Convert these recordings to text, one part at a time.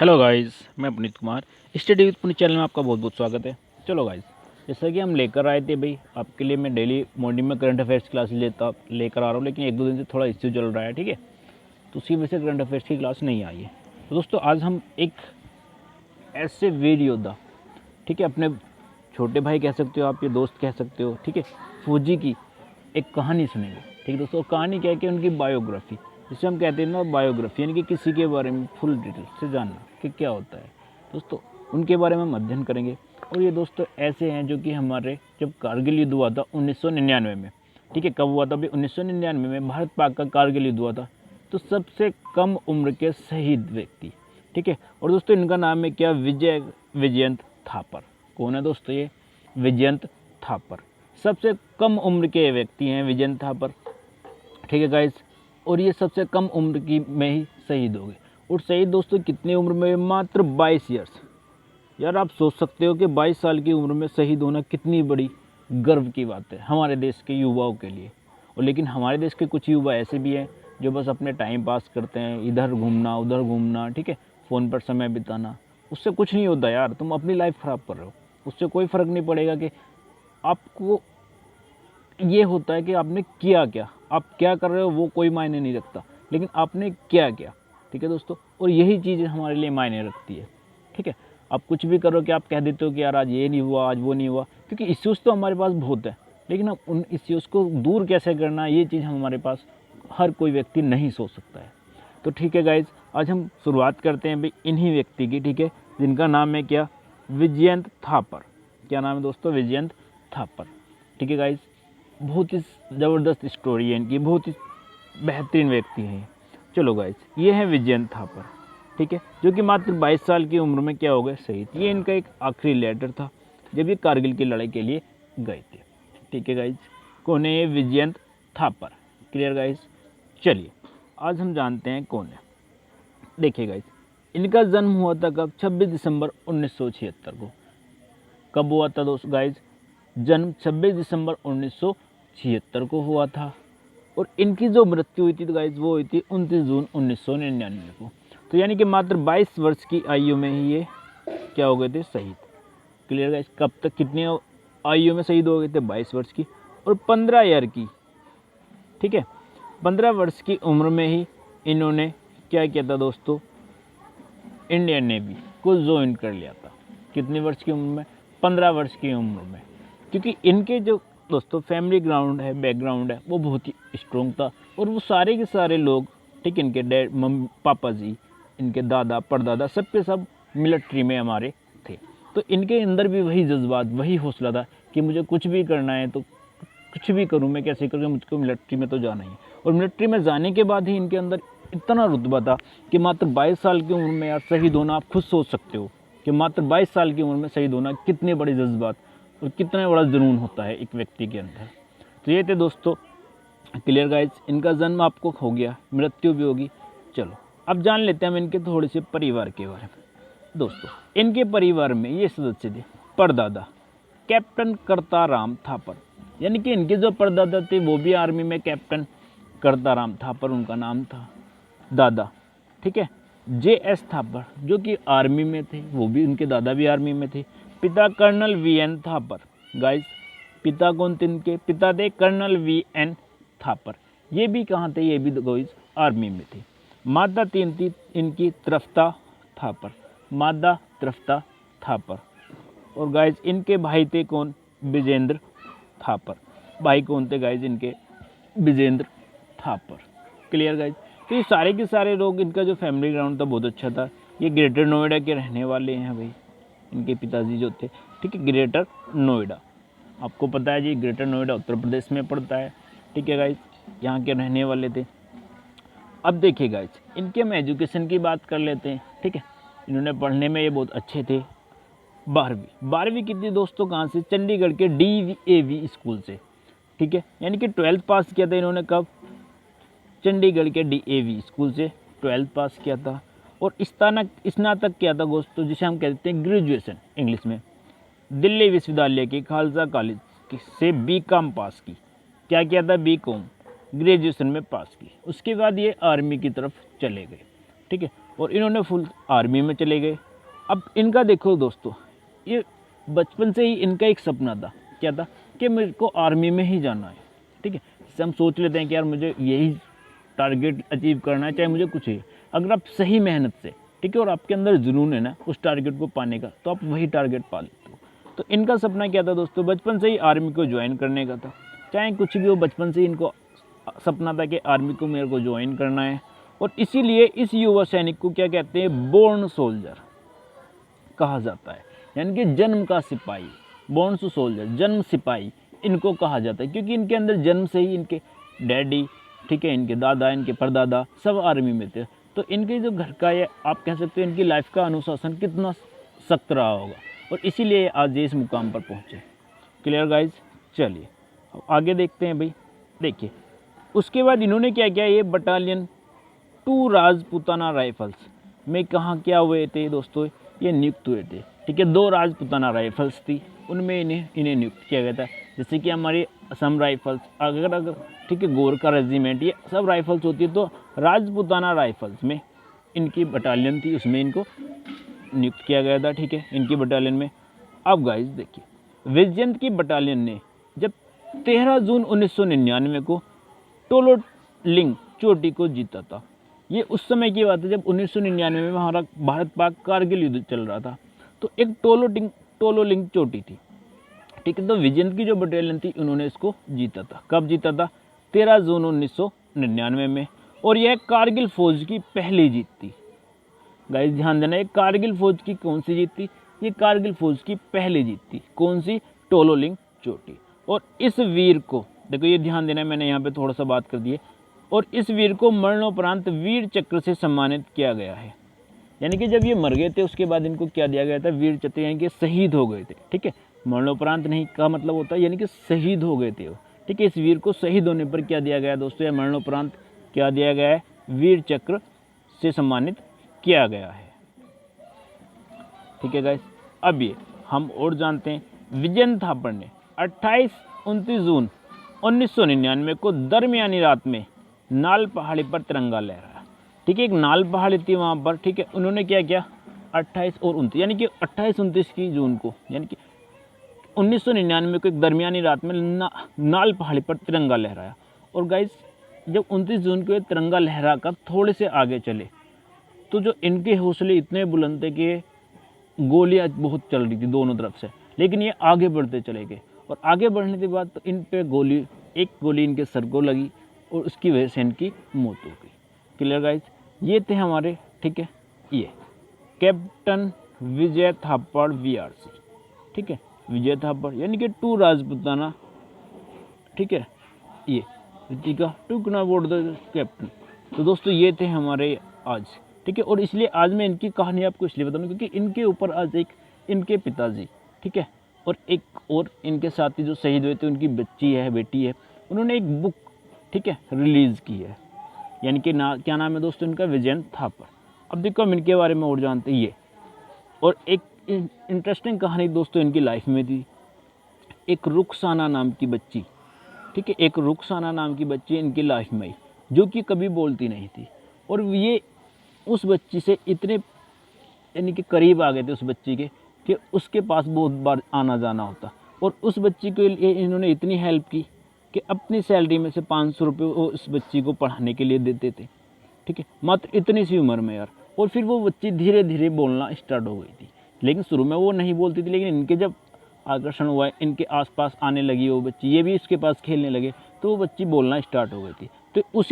Hello guys, मैं Puneet Kumar study with Puneet channel में आपका बहुत बहुत स्वागत है। चलो गाइस, जैसा कि हम लेकर आए थे भाई, आपके लिए मैं डेली मॉर्निंग में करंट अफेयर्स क्लास लेकर आ रहा हूँ, लेकिन एक दो दिन से थोड़ा इश्यू चल रहा है, ठीक है। तो उसी वजह से करंट अफेयर्स की क्लास नहीं आई है। तो दोस्तों, आज हम एक ऐसे वीर योद्धा, ठीक है, अपने छोटे भाई कह सकते हो आप, ये दोस्त कह सकते हो, ठीक है, फौजी की एक कहानी सुनेंगे। ठीक है दोस्तों, कहानी क्या है कि उनकी बायोग्राफी, जिसे हम कहते हैं ना बायोग्राफी, यानी कि किसी के बारे में फुल डिटेल से जानना कि क्या होता है दोस्तों, उनके बारे में हम अध्ययन करेंगे। और ये दोस्तों ऐसे हैं जो कि हमारे जब कारगिल युद्ध हुआ था 1999 में, ठीक है, कब हुआ था अभी 1999 में भारत पाक का कारगिल युद्ध हुआ था, तो सबसे कम उम्र के शहीद व्यक्ति, ठीक है। और दोस्तों इनका नाम है क्या, विजयंत थापर। कौन है दोस्तों ये, विजयंत थापर। सबसे कम उम्र के व्यक्ति हैं विजयंत थापर, ठीक है गाइस। और ये सबसे कम उम्र की में ही शहीद हो गए। और शहीद दोस्तों कितनी उम्र में, मात्र 22 ईयर्स। यार आप सोच सकते हो कि 22 साल की उम्र में शहीद होना कितनी बड़ी गर्व की बात है हमारे देश के युवाओं के लिए। और लेकिन हमारे देश के कुछ युवा ऐसे भी हैं जो बस अपने टाइम पास करते हैं, इधर घूमना उधर घूमना, ठीक है, फ़ोन पर समय बिताना। उससे कुछ नहीं होता यार, तुम अपनी लाइफ ख़राब कर रहे हो। उससे कोई फ़र्क नहीं पड़ेगा कि आपको, ये होता है कि आपने किया क्या, आप क्या कर रहे हो वो कोई मायने नहीं रखता, लेकिन आपने क्या किया, ठीक है दोस्तों। और यही चीज़ हमारे लिए मायने रखती है, ठीक है। आप कुछ भी करो कि आप कह देते हो कि यार आज ये नहीं हुआ, आज वो नहीं हुआ, क्योंकि इश्यूज़ तो हमारे पास बहुत है, लेकिन अब उन इश्यूज़ को दूर कैसे करना, ये चीज़ हमारे पास हर कोई व्यक्ति नहीं सोच सकता है। तो ठीक है गाइज, आज हम शुरुआत करते हैं भाई इन्हीं व्यक्ति की, ठीक है, जिनका नाम है क्या, विजयंत थापर। क्या नाम है दोस्तों, विजयंत थापर, ठीक है गाइज। बहुत ही ज़बरदस्त स्टोरी है इनकी, बहुत ही बेहतरीन व्यक्ति हैं। चलो गाइज, ये है विजयंत थापर, ठीक है, जो कि मात्र 22 साल की उम्र में क्या हो गए, शहीद। ये इनका एक आखिरी लेटर था जब ये कारगिल की लड़ाई के लिए गए थे, ठीक है गाइज। कौन है ये, विजयंत थापर। Clear guys. चलिए आज हम जानते हैं कौन है। देखिए गाइज, इनका जन्म हुआ था कब, 26 दिसंबर 1976 को। कब हुआ था दोस्त गाइज, जन्म 26 दिसंबर 1976 को हुआ था। और इनकी जो मृत्यु हुई थी तो गाइज वो हुई थी 29 जून 1999 को। तो यानी कि मात्र 22 वर्ष की आयु में ही ये क्या हो गए थे, शहीद। Clear guys. कब तक, कितनी आयु में शहीद हो गए थे, 22 वर्ष की। और 15 ईयर की, ठीक है, 15 वर्ष की उम्र में ही इन्होंने क्या किया था दोस्तों, इंडियन नेवी को ज्वाइन कर लिया था। कितनी वर्ष की उम्र में, 15 वर्ष की उम्र में। क्योंकि इनके जो दोस्तों फैमिली ग्राउंड है, बैकग्राउंड है, वो बहुत ही स्ट्रॉन्ग था। और वो सारे के सारे लोग, ठीक, इनके डैड, मम्मी, पापा जी, इनके दादा परदादा, सब के सब मिलिट्री में हमारे थे। तो इनके अंदर भी वही जज्बात, वही हौसला था कि मुझे कुछ भी करना है तो कुछ भी करूँ, मैं कैसे करूँ, मुझको मिलिट्री में तो जाना ही है। और मिलिट्री में जाने के बाद ही इनके अंदर इतना रुतबा था कि मात्र 22 साल की उम्र में यार शहीद होना, आप खुद सोच सकते हो कि मात्र 22 साल की उम्र में शहीद होना कितने बड़े जज्बात और कितना बड़ा जुनून होता है एक व्यक्ति के अंदर। तो ये थे दोस्तों, क्लियर गाइज। इनका जन्म आपको हो गया, मृत्यु भी होगी। चलो अब जान लेते हैं हम इनके थोड़े से परिवार के बारे में। दोस्तों इनके परिवार में ये सदस्य थे, परदादा कैप्टन करताराम थापर, यानी कि इनके जो परदादा थे वो भी आर्मी में कैप्टन करताराम थापर उनका नाम था। दादा, ठीक है, JS थापर, जो कि आर्मी में थे, वो भी, उनके दादा भी आर्मी में थे। पिता कर्नल VN थापर। गाइस, पिता कौन थे इनके, पिता थे कर्नल VN थापर। ये भी कहाँ थे, ये भी गाइस आर्मी में थे। माता तीन थी इनकी, तृप्ता थापर, मादा तृप्ता थापर। और गाइस इनके भाई थे कौन, विजेंद्र थापर। भाई कौन थे गाइस इनके, विजेंद्र थापर। Clear guys. तो ये सारे के सारे लोग, इनका जो फैमिली ग्राउंड था बहुत अच्छा था। ये ग्रेटर नोएडा के रहने वाले हैं भाई, इनके पिताजी जो थे, ठीक है, ग्रेटर नोएडा, आपको पता है जी, ग्रेटर नोएडा उत्तर प्रदेश में पड़ता है, ठीक है गाइस, यहाँ के रहने वाले थे। अब देखिए गाइस, इनके हम एजुकेशन की बात कर लेते हैं, ठीक है। इन्होंने पढ़ने में ये बहुत अच्छे थे। 12वीं की थी दोस्तों कहाँ से, चंडीगढ़ के DAV स्कूल से, ठीक है, यानी कि 12th पास किया था इन्होंने कब, चंडीगढ़ के DAV स्कूल से 12th पास किया था। और स्नातक किया था दोस्तों, जिसे हम कहते हैं ग्रेजुएशन इंग्लिश में, दिल्ली विश्वविद्यालय के खालसा कॉलेज से BCom पास की। क्या किया था, BCom, ग्रेजुएशन में पास की। उसके बाद ये आर्मी की तरफ चले गए, ठीक है, और इन्होंने फुल आर्मी में चले गए। अब इनका देखो दोस्तों, ये बचपन से ही इनका एक सपना था, क्या था कि मेरे को आर्मी में ही जाना है, ठीक है। जैसे हम सोच लेते हैं कि यार मुझे यही टारगेट अचीव करना है, चाहे मुझे कुछ ही। अगर आप सही मेहनत से, ठीक है, और आपके अंदर जुनून है ना उस टारगेट को पाने का, तो आप वही टारगेट पा लेते हो। तो इनका सपना क्या था दोस्तों, बचपन से ही आर्मी को ज्वाइन करने का था। चाहे कुछ भी हो, बचपन से ही इनको सपना था कि आर्मी को मेरे को ज्वाइन करना है। और इसीलिए इस युवा सैनिक को क्या कहते हैं, बोर्न सोल्जर कहा जाता है, यानी कि जन्म का सिपाही। बोर्न टू सोल्जर, जन्म सिपाही इनको कहा जाता है, क्योंकि इनके अंदर जन्म से ही इनके डैडी, ठीक है, इनके दादा, इनके परदादा सब आर्मी में थे। तो इनके जो घर का ये आप कह सकते हो इनकी लाइफ का अनुशासन कितना सख्त रहा होगा, और इसीलिए आज ये इस मुकाम पर पहुँचे। क्लियर गाइज, चलिए अब आगे देखते हैं भाई। देखिए उसके बाद इन्होंने क्या किया, ये बटालियन 2 राजपूताना राइफल्स में कहाँ क्या हुए थे दोस्तों, ये नियुक्त हुए थे, ठीक है। 2 राजपूताना राइफल्स थी, उनमें इन्हें नियुक्त किया गया था। जैसे कि हमारी असम राइफल्स, अगर ठीक है, गोरखा रेजिमेंट, ये सब राइफल्स होती है, तो राजपूताना राइफल्स में इनकी बटालियन थी, उसमें इनको नियुक्त किया गया था, ठीक है, इनकी बटालियन में। अब गाइस देखिए, विजयंत की बटालियन ने जब 13 जून 1999 को टोलोलिंग चोटी को जीता था। ये उस समय की बात है जब 1999 में हमारा भारत पाक कारगिल युद्ध चल रहा था। तो एक टोलोलिंग चोटी थी, ठीक है। तो विजयंत की जो बटालियन थी उन्होंने इसको जीता था। कब जीता था, 13 जून 1999 में। और यह कारगिल फौज की पहली जीत थी। गाइस ध्यान देना, ये कारगिल फौज की कौन सी जीत थी, ये कारगिल फौज की पहली जीत थी। कौन सी, टोलोलिंग चोटी। और इस वीर को देखो, ये ध्यान देना, मैंने यहाँ पे थोड़ा सा बात कर दी है। और इस वीर को मरणोपरांत वीर चक्र से सम्मानित किया गया है। यानी कि जब ये मर गए थे उसके बाद इनको क्या दिया गया था, वीर चक्र, यानी कि शहीद हो गए थे, ठीक है। मरणोपरांत नहीं का मतलब होता है यानी कि शहीद हो गए थे वो, ठीक है। इस वीर को शहीद होने पर क्या दिया गया दोस्तों, या मरणोपरांत क्या दिया गया है, वीर चक्र से सम्मानित किया गया है, ठीक है गाइस। अब ये हम और जानते हैं, विजयंत थापर ने 28-29 जून 1999 को दरमियानी रात में नाल पहाड़ी पर तिरंगा लहराया, ठीक है। एक नाल पहाड़ी थी वहाँ पर, ठीक है। उन्होंने क्या किया, 28 और 29, यानी कि 28-29 की जून को, यानी कि 1999 को एक दरमियानी रात में नाल पहाड़ी पर तिरंगा लहराया। और गाइस जब 29 जून को ये तिरंगा लहरा कर थोड़े से आगे चले, तो जो इनके हौसले इतने बुलंद थे कि गोलियां बहुत चल रही थी दोनों तरफ से, लेकिन ये आगे बढ़ते चले गए। और आगे बढ़ने के बाद तो इन पे एक गोली इनके सर को लगी और उसकी वजह से इनकी मौत हो गई। क्लियर गाइस, ये थे हमारे, ठीक है, ये कैप्टन विजय थापड़ VRC, ठीक है। विजय थापड़ यानी कि 2 राजपूताना, ठीक है, ये ऋतिका टुकना बोर्ड द कैप्टन। तो दोस्तों ये थे हमारे आज, ठीक है। और इसलिए आज मैं इनकी कहानी आपको इसलिए बताऊँ क्योंकि इनके ऊपर आज एक इनके पिताजी, ठीक है, और एक और इनके साथी जो शहीद हुए थे उनकी बेटी है, उन्होंने एक बुक, ठीक है, रिलीज़ की है, यानी कि क्या नाम है दोस्तों इनका, विजयंत थापर। अब देखो हम इनके बारे में और जानते हैं ये। और एक इंटरेस्टिंग कहानी दोस्तों इनकी लाइफ में थी। एक रुखसाना नाम की बच्ची, ठीक है, एक रुखसाना नाम की बच्ची इनकी लाइफ में आई, जो कि कभी बोलती नहीं थी। और ये उस बच्ची से इतने यानी कि करीब आ गए थे उस बच्ची के, कि उसके पास बहुत बार आना जाना होता। और उस बच्ची के लिए इन्होंने इतनी हेल्प की कि अपनी सैलरी में से 500 रुपये वो उस बच्ची को पढ़ाने के लिए देते थे, ठीक है, मात्र इतनी सी उम्र में यार। और फिर वो बच्ची धीरे धीरे बोलना स्टार्ट हो गई थी, लेकिन शुरू में वो नहीं बोलती थी, लेकिन इनके जब आकर्षण हुआ, इनके आसपास आने लगी वो बच्ची, ये भी इसके पास खेलने लगे, तो वो बच्ची बोलना स्टार्ट हो गई थी। तो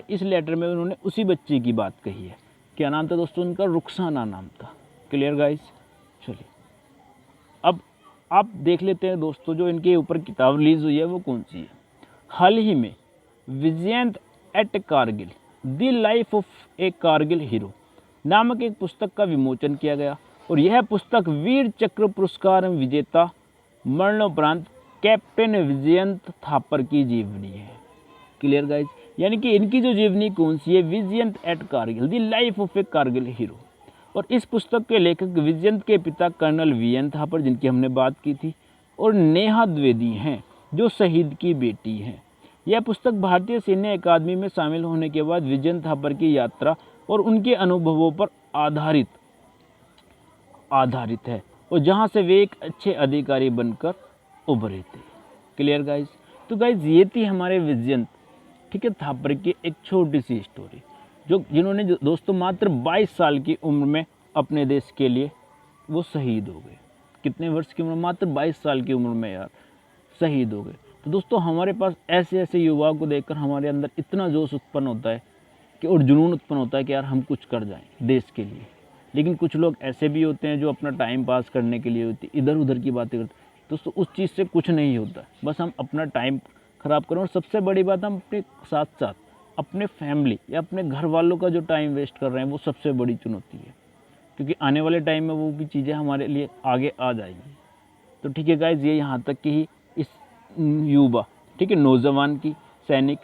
इस लेटर में उन्होंने उसी बच्ची की बात कही है। क्या नाम था दोस्तों उनका, रुखसाना नाम था। क्लियर गाइस, चलिए अब आप देख लेते हैं दोस्तों जो इनके ऊपर किताब रिलीज हुई है वो कौन सी है। हाल ही में Vijyant at Kargil the life of a Kargil hero नामक एक पुस्तक का विमोचन किया गया। और यह पुस्तक वीर चक्र पुरस्कार विजेता मरणोपरांत कैप्टन विजयंत थापर की जीवनी है। क्लियर गाइज, यानी कि इनकी जो जीवनी कौन सी है, Vijyant at Kargil the life of a Kargil hero. और इस पुस्तक के लेखक विजयंत के पिता कर्नल VN थापर, जिनकी हमने बात की थी, और नेहा द्विवेदी हैं जो शहीद की बेटी हैं। यह पुस्तक भारतीय सैन्य अकादमी में शामिल होने के बाद विजयंत थापर की यात्रा और उनके अनुभवों पर आधारित है, और जहाँ से वे एक अच्छे अधिकारी बनकर उभरे थे। Clear guys? तो गाइज ये थी हमारे विजयंत, ठीक है, थापर की एक छोटी सी स्टोरी, जिन्होंने दोस्तों मात्र 22 साल की उम्र में अपने देश के लिए वो शहीद हो गए। कितने वर्ष की उम्र? मात्र 22 साल की उम्र में यार शहीद हो गए। तो दोस्तों हमारे पास ऐसे ऐसे युवाओं को देखकर हमारे अंदर इतना जोश उत्पन्न होता है कि, और जुनून उत्पन्न होता है कि यार हम कुछ कर जाएं देश के लिए। लेकिन कुछ लोग ऐसे भी होते हैं जो अपना टाइम पास करने के लिए होती, इधर उधर की बातें करते। दोस्तों उस चीज़ से कुछ नहीं होता, बस हम अपना टाइम ख़राब करें, और सबसे बड़ी बात हम अपने साथ साथ अपने फैमिली या अपने घर वालों का जो टाइम वेस्ट कर रहे हैं वो सबसे बड़ी चुनौती है, क्योंकि आने वाले टाइम में वो भी चीज़ें हमारे लिए आगे आ जाएंगी। तो ठीक है गाइज, ये यहाँ तक की ही इस युवा, ठीक है, नौजवान की, सैनिक,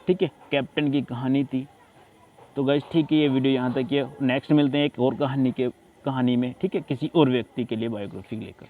ठीक है, कैप्टन की कहानी थी। तो गाइज ठीक है, ये वीडियो यहाँ तक है। नेक्स्ट मिलते हैं एक और कहानी में, ठीक है, किसी और व्यक्ति के लिए बायोग्राफी लेकर।